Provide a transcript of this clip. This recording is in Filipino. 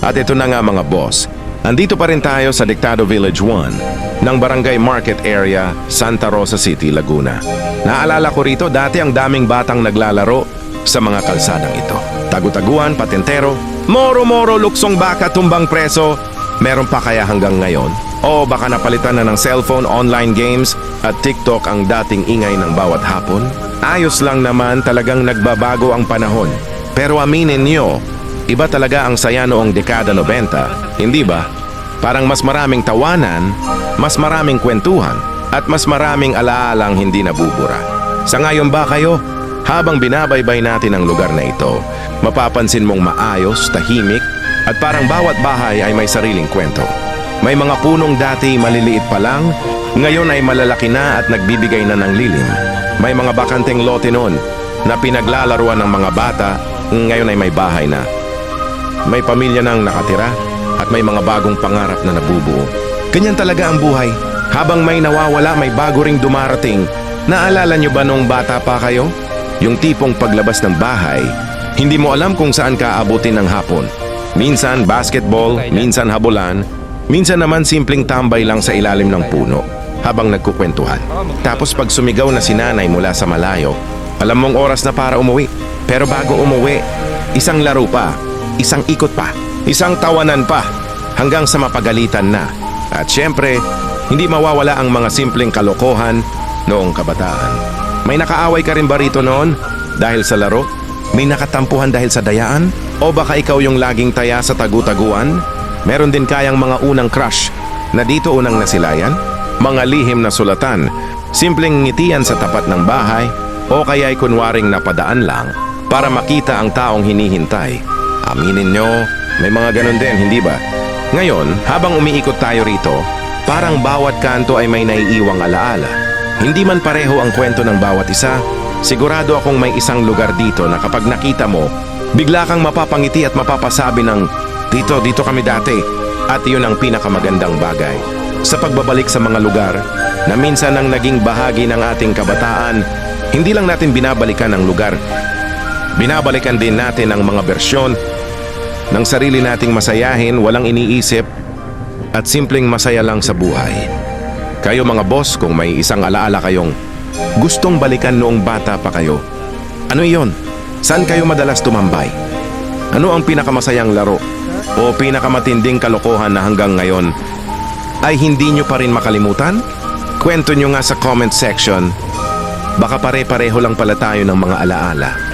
At ito na nga mga boss, andito pa rin tayo sa Dictado Village 1 ng Barangay Market Area, Santa Rosa City, Laguna. Naalala ko rito dati ang daming batang naglalaro sa mga kalsadang ito. Tagu-taguan, patentero, moro-moro, luksong baka, tumbang preso. Meron pa kaya hanggang ngayon? O baka napalitan na ng cellphone, online games at TikTok ang dating ingay ng bawat hapon? Ayos lang naman, talagang nagbabago ang panahon. Pero aminin nyo, iba talaga ang saya noong dekada 90, hindi ba? Parang mas maraming tawanan, mas maraming kwentuhan, at mas maraming alaalang hindi nabubura. Sa ngayon ba kayo? Habang binabaybay natin ang lugar na ito, mapapansin mong maayos, tahimik, at parang bawat bahay ay may sariling kwento. May mga punong dati maliliit pa lang, ngayon ay malalaki na at nagbibigay na ng lilim. May mga bakanteng lote noon na pinaglalaruan ng mga bata, ngayon ay may bahay na. May pamilya nang nakatira at may mga bagong pangarap na nabubuo. Ganyan talaga ang buhay. Habang may nawawala, may bago ring dumarating. Naalala nyo ba nung bata pa kayo? Yung tipong paglabas ng bahay, hindi mo alam kung saan ka aabutin ng hapon. Minsan basketball, minsan habulan, minsan naman simpleng tambay lang sa ilalim ng puno habang nagkukwentuhan. Tapos pag sumigaw na si nanay mula sa malayo, alam mong oras na para umuwi. Pero bago umuwi, isang laro pa, isang ikot pa, isang tawanan pa, hanggang sa mapagalitan na. At syempre, hindi mawawala ang mga simpleng kalokohan noong kabataan. May nakaaway ka rin ba rito noon dahil sa laro? May nakatampuhan dahil sa dayaan? O baka ikaw yung laging taya sa tagu-taguan? Meron din kayang mga unang crush na dito unang nasilayan? Mga lihim na sulatan, simpleng ngitian sa tapat ng bahay, o kaya'y kunwaring napadaan lang para makita ang taong hinihintay. Aminin nyo, may mga ganun din, hindi ba? Ngayon, habang umiikot tayo rito, parang bawat kanto ay may naiiwang alaala. Hindi man pareho ang kwento ng bawat isa, sigurado akong may isang lugar dito na kapag nakita mo, bigla kang mapapangiti at mapapasabi ng, dito kami dati. At yun ang pinakamagandang bagay sa pagbabalik sa mga lugar na minsan ang naging bahagi ng ating kabataan. Hindi lang natin binabalikan ang lugar, binabalikan din natin ang mga bersyon ng sarili nating masayahin, walang iniisip, at simpleng masaya lang sa buhay. Kayo mga boss, kung may isang alaala kayong gustong balikan noong bata pa kayo, ano iyon? Saan kayo madalas tumambay? Ano ang pinakamasayang laro o pinakamatinding kalokohan na hanggang ngayon ay hindi nyo pa rin makalimutan? Kwento nyo nga sa comment section. Baka pare-pareho lang pala tayo ng mga alaala.